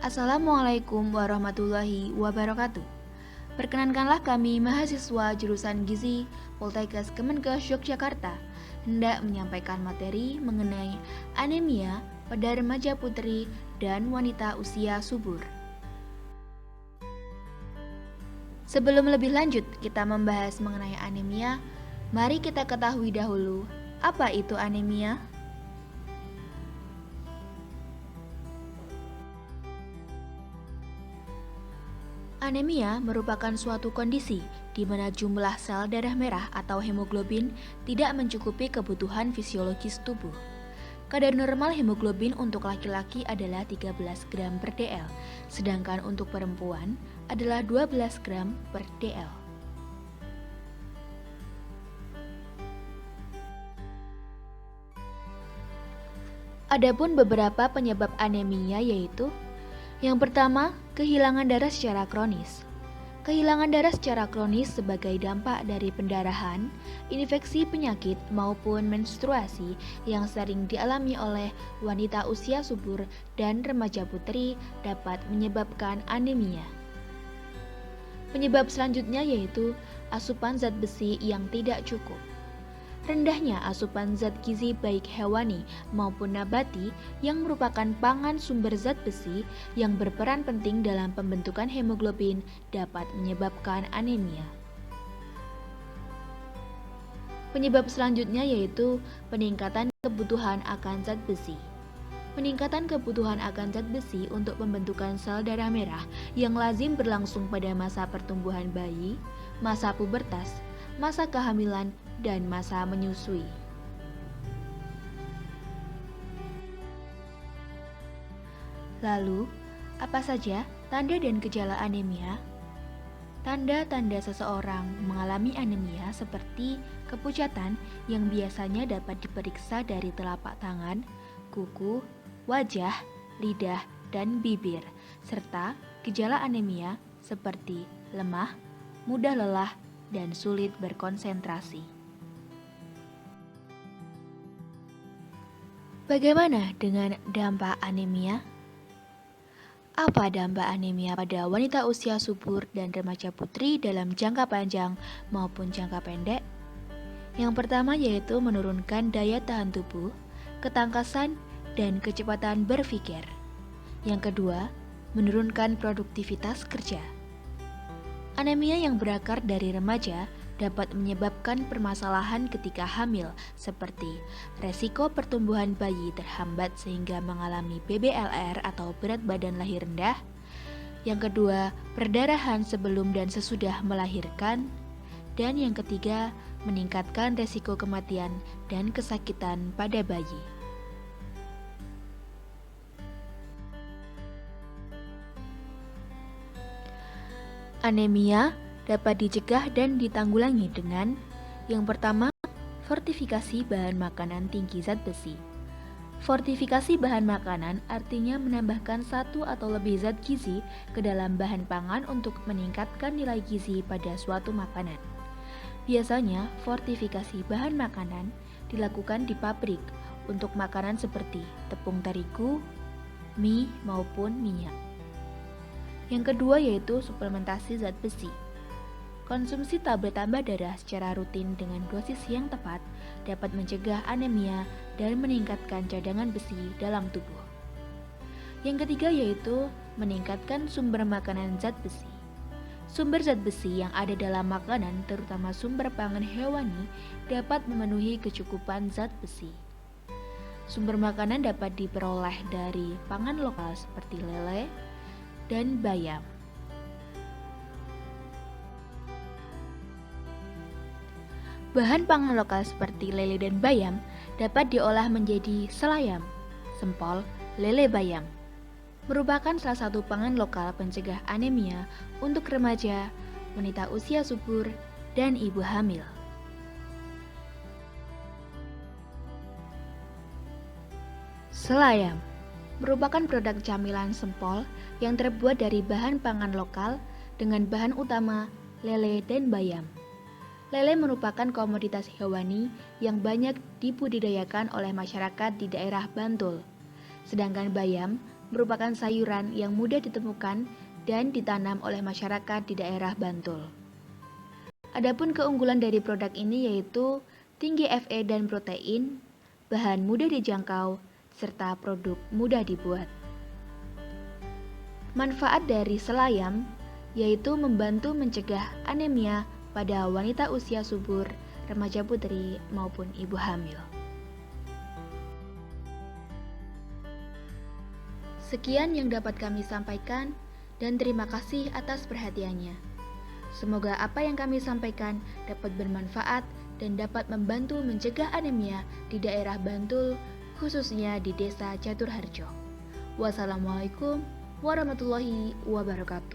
Assalamualaikum warahmatullahi wabarakatuh. Perkenankanlah kami mahasiswa jurusan Gizi Poltekkes Kemenkes Yogyakarta hendak menyampaikan materi mengenai anemia pada remaja putri dan wanita usia subur. Sebelum lebih lanjut kita membahas mengenai anemia, mari kita ketahui dahulu apa itu anemia. Anemia merupakan suatu kondisi di mana jumlah sel darah merah atau hemoglobin tidak mencukupi kebutuhan fisiologis tubuh. Kadar normal hemoglobin untuk laki-laki adalah 13 gram per dl, sedangkan untuk perempuan adalah 12 gram per dl. Adapun beberapa penyebab anemia yaitu: yang pertama, kehilangan darah secara kronis. Kehilangan darah secara kronis sebagai dampak dari pendarahan, infeksi penyakit maupun menstruasi yang sering dialami oleh wanita usia subur dan remaja putri dapat menyebabkan anemia. Penyebab selanjutnya yaitu asupan zat besi yang tidak cukup. Rendahnya asupan zat gizi baik hewani maupun nabati yang merupakan pangan sumber zat besi yang berperan penting dalam pembentukan hemoglobin dapat menyebabkan anemia. Penyebab selanjutnya yaitu peningkatan kebutuhan akan zat besi. Peningkatan kebutuhan akan zat besi untuk pembentukan sel darah merah yang lazim berlangsung pada masa pertumbuhan bayi, masa pubertas, masa kehamilan, dan masa menyusui. Lalu, apa saja tanda dan gejala anemia? Tanda-tanda seseorang mengalami anemia seperti kepucatan yang biasanya dapat diperiksa dari telapak tangan, kuku, wajah, lidah, dan bibir, serta gejala anemia seperti lemah, mudah lelah, dan sulit berkonsentrasi. Bagaimana dengan dampak anemia? Apa dampak anemia pada wanita usia subur dan remaja putri dalam jangka panjang maupun jangka pendek? Yang pertama yaitu menurunkan daya tahan tubuh, ketangkasan, dan kecepatan berpikir. Yang kedua, menurunkan produktivitas kerja. Anemia yang berakar dari remaja dapat menyebabkan permasalahan ketika hamil seperti resiko pertumbuhan bayi terhambat sehingga mengalami BBLR atau berat badan lahir rendah. Yang kedua, perdarahan sebelum dan sesudah melahirkan. Dan yang ketiga, meningkatkan resiko kematian dan kesakitan pada bayi. Anemia dapat dicegah dan ditanggulangi dengan yang pertama, fortifikasi bahan makanan tinggi zat besi. Fortifikasi bahan makanan artinya menambahkan satu atau lebih zat gizi ke dalam bahan pangan untuk meningkatkan nilai gizi pada suatu makanan. Biasanya, fortifikasi bahan makanan dilakukan di pabrik untuk makanan seperti tepung terigu, mie, maupun minyak. Yang kedua yaitu suplementasi zat besi. Konsumsi tablet tambah darah secara rutin dengan dosis yang tepat dapat mencegah anemia dan meningkatkan cadangan besi dalam tubuh. Yang ketiga yaitu meningkatkan sumber makanan zat besi. Sumber zat besi yang ada dalam makanan, terutama sumber pangan hewani, dapat memenuhi kecukupan zat besi. Sumber makanan dapat diperoleh dari pangan lokal seperti lele dan bayam. Bahan pangan lokal seperti lele dan bayam dapat diolah menjadi selayam, sempol, lele bayam. Merupakan salah satu pangan lokal pencegah anemia untuk remaja, wanita usia subur, dan ibu hamil. Selayam merupakan produk camilan sempol yang terbuat dari bahan pangan lokal dengan bahan utama lele dan bayam. Lele merupakan komoditas hewani yang banyak dibudidayakan oleh masyarakat di daerah Bantul. Sedangkan bayam merupakan sayuran yang mudah ditemukan dan ditanam oleh masyarakat di daerah Bantul. Adapun keunggulan dari produk ini yaitu tinggi Fe dan protein, bahan mudah dijangkau, serta produk mudah dibuat. Manfaat dari selayam yaitu membantu mencegah anemia pada wanita usia subur, remaja putri, maupun ibu hamil. Sekian yang dapat kami sampaikan dan terima kasih atas perhatiannya. Semoga apa yang kami sampaikan dapat bermanfaat dan dapat membantu mencegah anemia di daerah Bantul, khususnya di Desa Caturharjo. Wassalamualaikum warahmatullahi wabarakatuh.